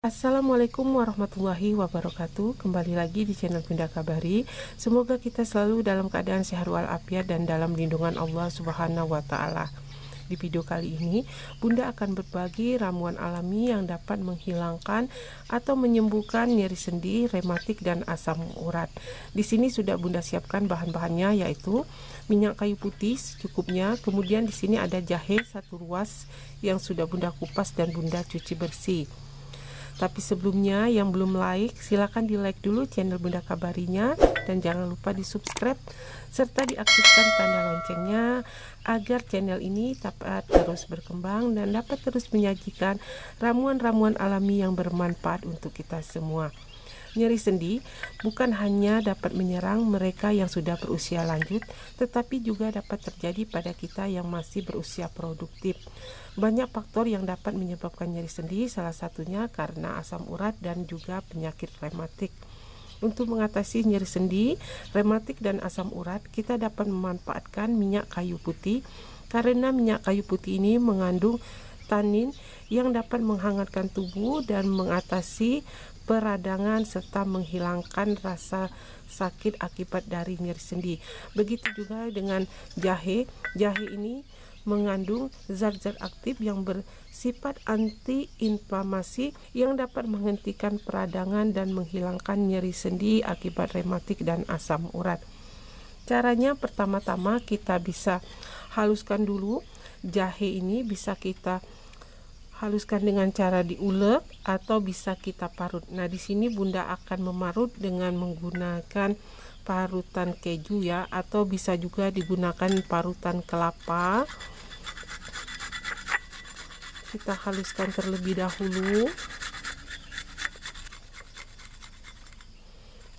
Assalamualaikum warahmatullahi wabarakatuh. Kembali lagi di channel Bunda Kabari. Semoga kita selalu dalam keadaan sehat walafiat dan dalam lindungan Allah Subhanahu wa Ta'ala. Di video kali ini, Bunda akan berbagi ramuan alami yang dapat menghilangkan atau menyembuhkan nyeri sendi, rematik, dan asam urat. Di sini sudah Bunda siapkan bahan-bahannya, yaitu minyak kayu putih secukupnya. Kemudian di sini ada jahe 1 ruas yang sudah Bunda kupas dan Bunda cuci bersih. Tapi sebelumnya, yang belum like, silahkan di like dulu channel Bunda Kabarinya, dan jangan lupa di subscribe serta diaktifkan tanda loncengnya agar channel ini dapat terus berkembang dan dapat terus menyajikan ramuan-ramuan alami yang bermanfaat untuk kita semua. Nyeri sendi bukan hanya dapat menyerang mereka yang sudah berusia lanjut, tetapi juga dapat terjadi pada kita yang masih berusia produktif. Banyak faktor yang dapat menyebabkan nyeri sendi, salah satunya karena asam urat dan juga penyakit rematik. Untuk mengatasi nyeri sendi, rematik, dan asam urat, kita dapat memanfaatkan minyak kayu putih, karena minyak kayu putih ini mengandung tanin yang dapat menghangatkan tubuh dan mengatasi peradangan serta menghilangkan rasa sakit akibat dari nyeri sendi. Begitu juga dengan jahe. Jahe ini mengandung zat-zat aktif yang bersifat anti-inflamasi yang dapat menghentikan peradangan dan menghilangkan nyeri sendi akibat rematik dan asam urat. Caranya, pertama-tama kita bisa haluskan dulu jahe ini. Bisa kita haluskan dengan cara diulek atau bisa kita parut. Nah, di sini Bunda akan memarut dengan menggunakan parutan keju ya, atau bisa juga digunakan parutan kelapa. Kita haluskan terlebih dahulu.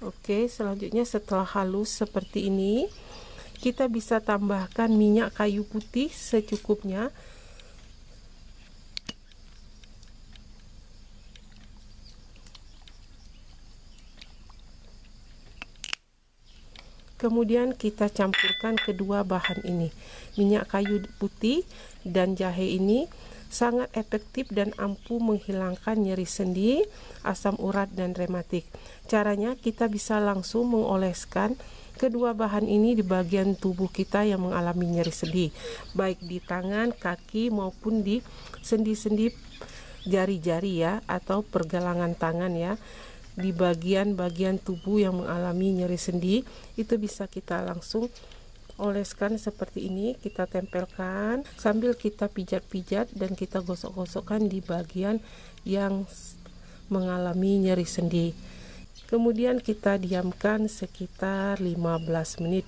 Oke, selanjutnya setelah halus seperti ini, kita bisa tambahkan minyak kayu putih secukupnya. Kemudian kita campurkan kedua bahan ini. Minyak kayu putih dan jahe ini sangat efektif dan ampuh menghilangkan nyeri sendi, asam urat, dan rematik. Caranya, kita bisa langsung mengoleskan kedua bahan ini di bagian tubuh kita yang mengalami nyeri sendi, baik di tangan, kaki, maupun di sendi-sendi jari-jari ya, atau pergelangan tangan ya. Di bagian-bagian tubuh yang mengalami nyeri sendi, itu bisa kita langsung oleskan seperti ini. Kita tempelkan sambil kita pijat-pijat dan kita gosok-gosokkan di bagian yang mengalami nyeri sendi. Kemudian kita diamkan sekitar 15 menit.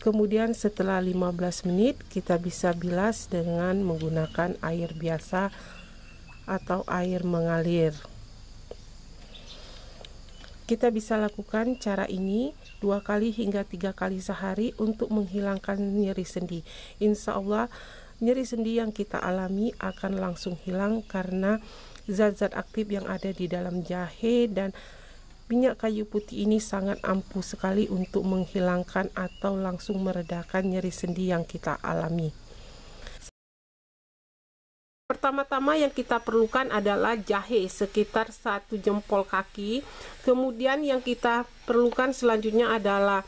Kemudian setelah 15 menit kita bisa bilas dengan menggunakan air biasa atau air mengalir. Kita bisa lakukan cara ini 2 kali hingga 3 kali sehari untuk menghilangkan nyeri sendi. Insya Allah nyeri sendi yang kita alami akan langsung hilang karena zat-zat aktif yang ada di dalam jahe dan minyak kayu putih ini sangat ampuh sekali untuk menghilangkan atau langsung meredakan nyeri sendi yang kita alami. Pertama-tama yang kita perlukan adalah jahe sekitar 1 jempol kaki. Kemudian yang kita perlukan selanjutnya adalah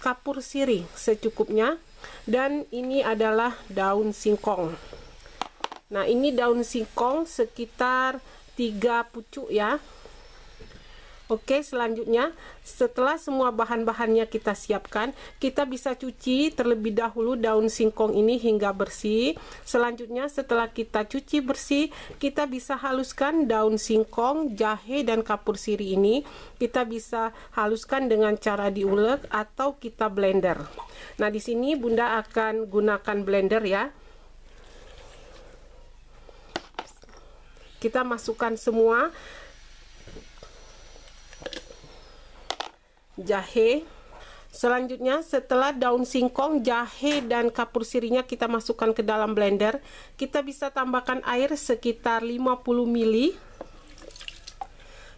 kapur sirih secukupnya. Dan ini adalah daun singkong. Nah, ini daun singkong sekitar 3 pucuk ya. Oke, selanjutnya setelah semua bahan-bahannya kita siapkan, kita bisa cuci terlebih dahulu daun singkong ini hingga bersih. Selanjutnya setelah kita cuci bersih, kita bisa haluskan daun singkong, jahe, dan kapur sirih ini. Kita bisa haluskan dengan cara diulek atau kita blender. Nah, di sini Bunda akan gunakan blender ya. Kita masukkan semua jahe. Selanjutnya setelah daun singkong, jahe, dan kapur sirihnya kita masukkan ke dalam blender, kita bisa tambahkan air sekitar 50 ml.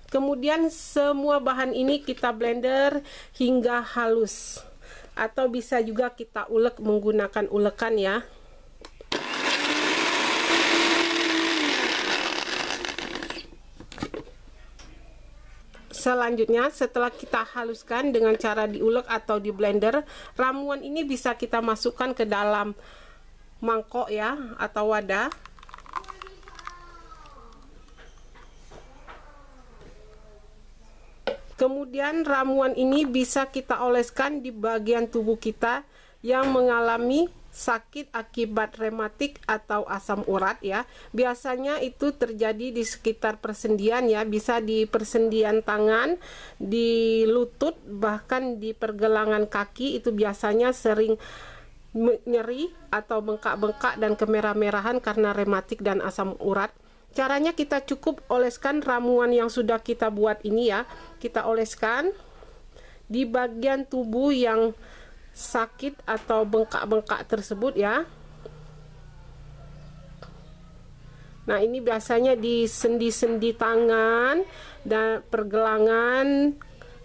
Kemudian semua bahan ini kita blender hingga halus, atau bisa juga kita ulek menggunakan ulekan ya. Selanjutnya, setelah kita haluskan dengan cara diulek atau di blender, ramuan ini bisa kita masukkan ke dalam mangkok ya, atau wadah. Kemudian ramuan ini bisa kita oleskan di bagian tubuh kita yang mengalami sakit akibat rematik atau asam urat ya. Biasanya itu terjadi di sekitar persendian ya, bisa di persendian tangan, di lutut, bahkan di pergelangan kaki. Itu biasanya sering nyeri atau bengkak-bengkak dan kemerah-merahan karena rematik dan asam urat. Caranya kita cukup oleskan ramuan yang sudah kita buat ini ya. Kita oleskan di bagian tubuh yang sakit atau bengkak-bengkak tersebut ya. Nah, ini biasanya di sendi-sendi tangan dan pergelangan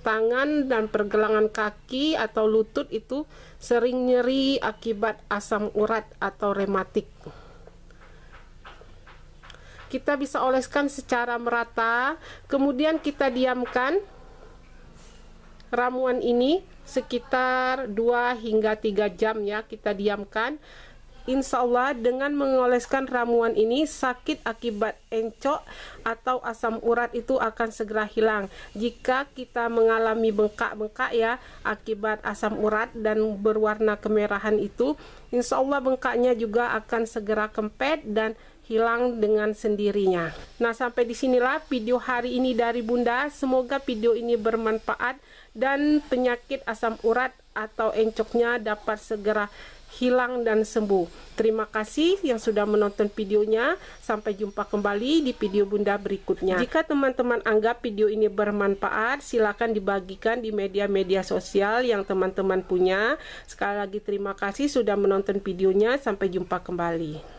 tangan dan pergelangan kaki atau lutut itu sering nyeri akibat asam urat atau rematik. Kita bisa oleskan secara merata, kemudian kita diamkan ramuan ini sekitar 2 hingga 3 jam ya, kita diamkan. Insya Allah dengan mengoleskan ramuan ini, sakit akibat encok atau asam urat itu akan segera hilang. Jika kita mengalami bengkak-bengkak ya akibat asam urat dan berwarna kemerahan itu, insya Allah bengkaknya juga akan segera kempet dan hilang dengan sendirinya. Nah, sampai disinilah video hari ini dari Bunda. Semoga video ini bermanfaat dan penyakit asam urat atau encoknya dapat segera hilang dan sembuh. Terima kasih yang sudah menonton videonya. Sampai jumpa kembali di video Bunda berikutnya. Jika teman-teman anggap video ini bermanfaat, silakan dibagikan di media-media sosial yang teman-teman punya. Sekali lagi terima kasih sudah menonton videonya. Sampai jumpa kembali.